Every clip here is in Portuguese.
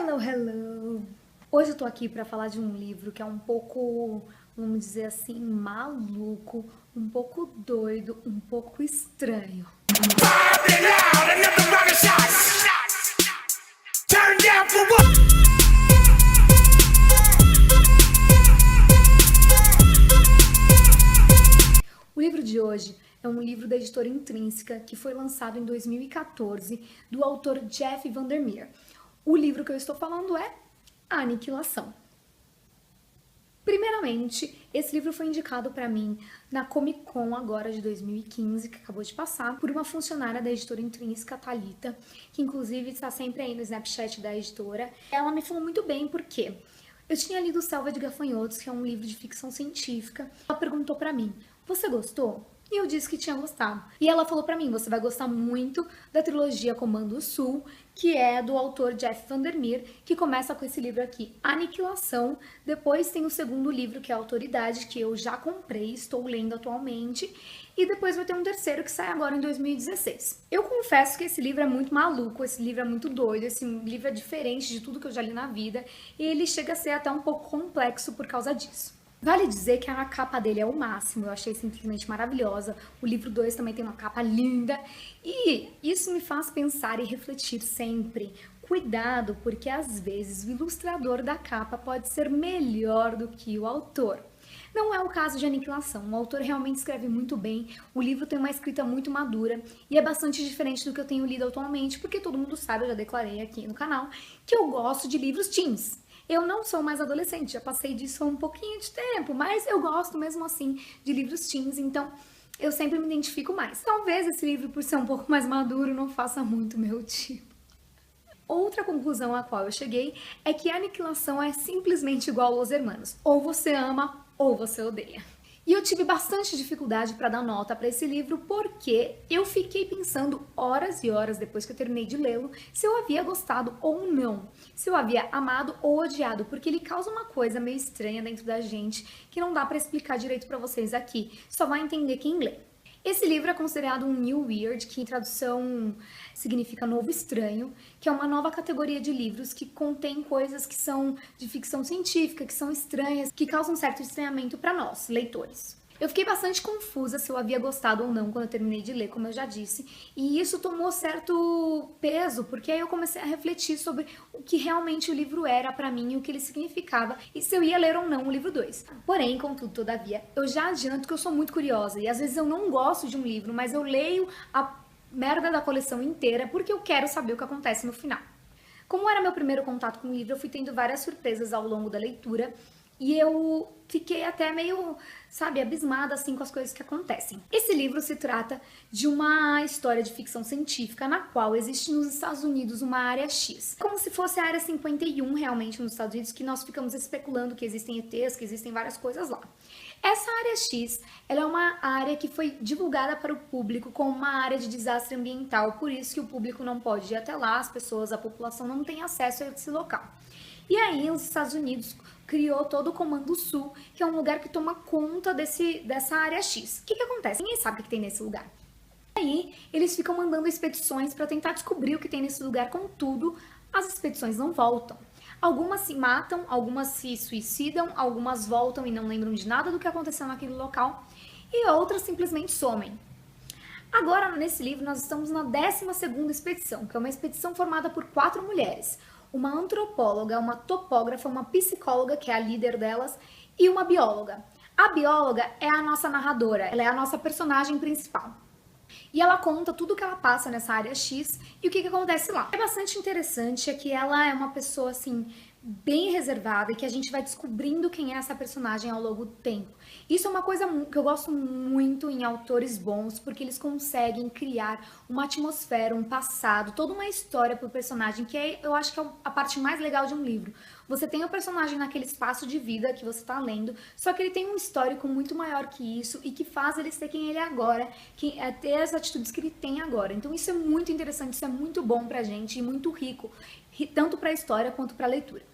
Hello, hello! Hoje eu tô aqui pra falar de um livro que é um pouco, vamos dizer assim, maluco, um pouco doido, um pouco estranho. O livro de hoje é um livro da editora Intrínseca que foi lançado em 2014 do autor Jeff Vandermeer. O livro que eu estou falando é A Aniquilação. Primeiramente, esse livro foi indicado para mim na Comic Con agora de 2015, que acabou de passar, por uma funcionária da editora Intrínseca, Thalita, que inclusive está sempre aí no Snapchat da editora. Ela me falou muito bem porque eu tinha lido Selva de Gafanhotos, que é um livro de ficção científica. Ela perguntou para mim: "Você gostou?" E eu disse que tinha gostado. E ela falou pra mim: "Você vai gostar muito da trilogia Comando Sul, que é do autor Jeff Vandermeer, que começa com esse livro aqui, Aniquilação. Depois tem o segundo livro, que é Autoridade, que eu já comprei, estou lendo atualmente. E depois vai ter um terceiro que sai agora em 2016. Eu confesso que esse livro é muito maluco, esse livro é muito doido, esse livro é diferente de tudo que eu já li na vida. E ele chega a ser até um pouco complexo por causa disso. Vale dizer que a capa dele é o máximo, eu achei simplesmente maravilhosa. O livro 2 também tem uma capa linda. E isso me faz pensar e refletir sempre. Cuidado, porque às vezes o ilustrador da capa pode ser melhor do que o autor. Não é o caso de Aniquilação, o autor realmente escreve muito bem, o livro tem uma escrita muito madura e é bastante diferente do que eu tenho lido atualmente, porque todo mundo sabe, eu já declarei aqui no canal, que eu gosto de livros teens. Eu não sou mais adolescente, já passei disso há um pouquinho de tempo, mas eu gosto mesmo assim de livros teens, então eu sempre me identifico mais. Talvez esse livro, por ser um pouco mais maduro, não faça muito meu tipo. Outra conclusão a qual eu cheguei é que a Aniquilação é simplesmente igual aos Hermanos. Ou você ama, ou você odeia. E eu tive bastante dificuldade para dar nota para esse livro porque eu fiquei pensando horas e horas depois que eu terminei de lê-lo se eu havia gostado ou não, se eu havia amado ou odiado, porque ele causa uma coisa meio estranha dentro da gente que não dá para explicar direito para vocês aqui, só vai entender quem lê. Esse livro é considerado um New Weird, que em tradução significa novo estranho, que é uma nova categoria de livros que contém coisas que são de ficção científica, que são estranhas, que causam certo estranhamento para nós, leitores. Eu fiquei bastante confusa se eu havia gostado ou não quando eu terminei de ler, como eu já disse, e isso tomou certo peso, porque aí eu comecei a refletir sobre o que realmente o livro era pra mim e o que ele significava, e se eu ia ler ou não o livro 2. Porém, contudo, todavia, eu já adianto que eu sou muito curiosa, e às vezes eu não gosto de um livro, mas eu leio a merda da coleção inteira porque eu quero saber o que acontece no final. Como era meu primeiro contato com o livro, eu fui tendo várias surpresas ao longo da leitura, e eu fiquei até meio, sabe, abismada assim com as coisas que acontecem. Esse livro se trata de uma história de ficção científica na qual existe nos Estados Unidos uma área X. Como se fosse a área 51 realmente nos Estados Unidos, que nós ficamos especulando que existem ETs, que existem várias coisas lá. Essa área X, ela é uma área que foi divulgada para o público como uma área de desastre ambiental, por isso que o público não pode ir até lá, as pessoas, a população não tem acesso a esse local. E aí os Estados Unidos criou todo o Comando Sul, que é um lugar que toma conta dessa área X. O que acontece? Ninguém sabe o que tem nesse lugar. Aí eles ficam mandando expedições para tentar descobrir o que tem nesse lugar, contudo, as expedições não voltam. Algumas se matam, algumas se suicidam, algumas voltam e não lembram de nada do que aconteceu naquele local, e outras simplesmente somem. Agora, nesse livro, nós estamos na 12ª expedição, que é uma expedição formada por 4 mulheres. Uma antropóloga, uma topógrafa, uma psicóloga, que é a líder delas, e uma bióloga. A bióloga é a nossa narradora, ela é a nossa personagem principal. E ela conta tudo o que ela passa nessa área X e o que acontece lá. É bastante interessante é que ela é uma pessoa, assim, bem reservada e que a gente vai descobrindo quem é essa personagem ao longo do tempo. Isso é uma coisa que eu gosto muito em autores bons, porque eles conseguem criar uma atmosfera, um passado, toda uma história pro personagem, que eu acho que é a parte mais legal de um livro. Você tem o personagem naquele espaço de vida que você tá lendo, só que ele tem um histórico muito maior que isso e que faz ele ser quem ele é agora, ter as atitudes que ele tem agora. Então isso é muito interessante, isso é muito bom pra gente e muito rico, tanto pra história quanto pra leitura.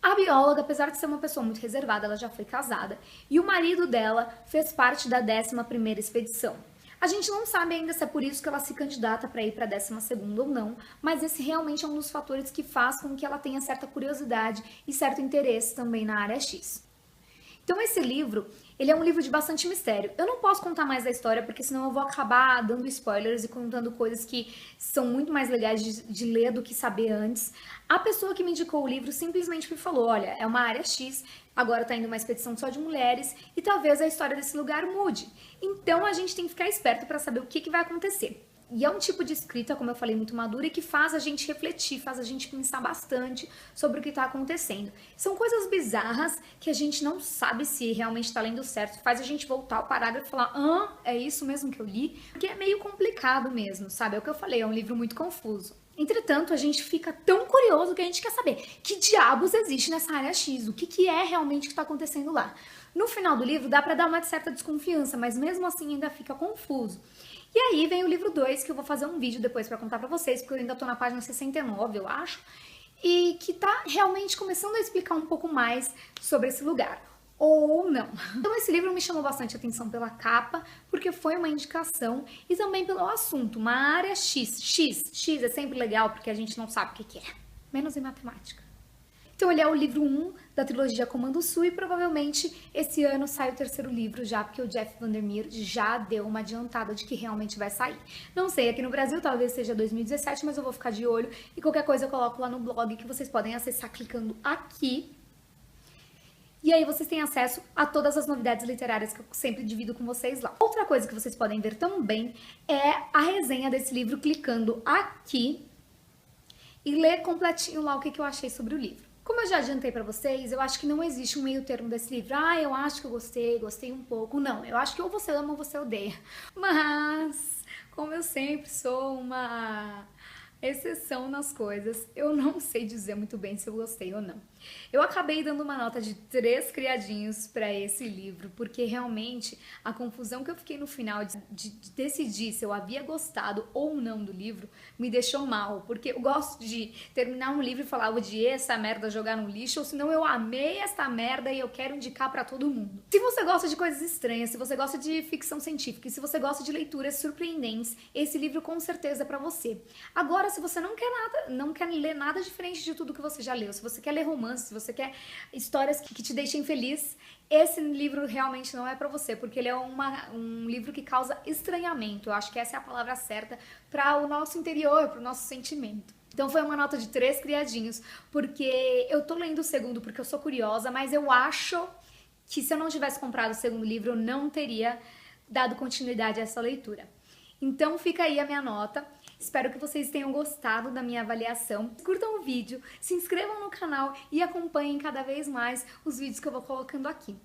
A bióloga, apesar de ser uma pessoa muito reservada, ela já foi casada, e o marido dela fez parte da 11ª expedição. A gente não sabe ainda se é por isso que ela se candidata para ir para a 12ª ou não, mas esse realmente é um dos fatores que faz com que ela tenha certa curiosidade e certo interesse também na área X. Então esse livro, ele é um livro de bastante mistério. Eu não posso contar mais da história, porque senão eu vou acabar dando spoilers e contando coisas que são muito mais legais de ler do que saber antes. A pessoa que me indicou o livro simplesmente me falou, olha, é uma área X, agora tá indo uma expedição só de mulheres e talvez a história desse lugar mude. Então a gente tem que ficar esperto para saber o que vai acontecer. E é um tipo de escrita, como eu falei, muito madura e que faz a gente refletir, faz a gente pensar bastante sobre o que está acontecendo. São coisas bizarras que a gente não sabe se realmente está lendo certo, faz a gente voltar ao parágrafo e falar, é isso mesmo que eu li? Porque é meio complicado mesmo, sabe? É o que eu falei, é um livro muito confuso. Entretanto, a gente fica tão curioso que a gente quer saber que diabos existe nessa área X, o que é realmente que está acontecendo lá. No final do livro dá para dar uma certa desconfiança, mas mesmo assim ainda fica confuso. E aí vem o livro 2, que eu vou fazer um vídeo depois pra contar pra vocês, porque eu ainda tô na página 69, eu acho, e que tá realmente começando a explicar um pouco mais sobre esse lugar, ou não. Então esse livro me chamou bastante atenção pela capa, porque foi uma indicação, e também pelo assunto, uma área X. X é sempre legal, porque a gente não sabe o que é, menos em matemática. Então ele é o livro 1 da trilogia Comando Sul e provavelmente esse ano sai o 3º livro já, porque o Jeff Vandermeer já deu uma adiantada de que realmente vai sair. Não sei, aqui no Brasil talvez seja 2017, mas eu vou ficar de olho e qualquer coisa eu coloco lá no blog que vocês podem acessar clicando aqui. E aí vocês têm acesso a todas as novidades literárias que eu sempre divido com vocês lá. Outra coisa que vocês podem ver também é a resenha desse livro clicando aqui e ler completinho lá o que eu achei sobre o livro. Como eu já adiantei pra vocês, eu acho que não existe um meio termo desse livro. Eu acho que eu gostei um pouco. Não, eu acho que ou você ama ou você odeia. Mas, como eu sempre sou uma exceção nas coisas, eu não sei dizer muito bem se eu gostei ou não. Eu acabei dando uma nota de 3 criadinhos pra esse livro, porque realmente a confusão que eu fiquei no final de decidir se eu havia gostado ou não do livro me deixou mal, porque eu gosto de terminar um livro e falar, odiei essa merda, jogar no lixo, ou senão eu amei essa merda e eu quero indicar pra todo mundo. Se você gosta de coisas estranhas, se você gosta de ficção científica e se você gosta de leituras surpreendentes, esse livro com certeza é pra você. Agora, se você não quer ler nada diferente de tudo que você já leu, se você quer ler romance, se você quer histórias que te deixem feliz, esse livro realmente não é pra você, porque ele é um livro que causa estranhamento. Eu acho que essa é a palavra certa para o nosso interior, para o nosso sentimento. Então foi uma nota de 3 criadinhos, porque eu tô lendo o segundo porque eu sou curiosa, mas eu acho que se eu não tivesse comprado o segundo livro, eu não teria dado continuidade a essa leitura. Então fica aí a minha nota. Espero que vocês tenham gostado da minha avaliação. Curtam o vídeo, se inscrevam no canal e acompanhem cada vez mais os vídeos que eu vou colocando aqui.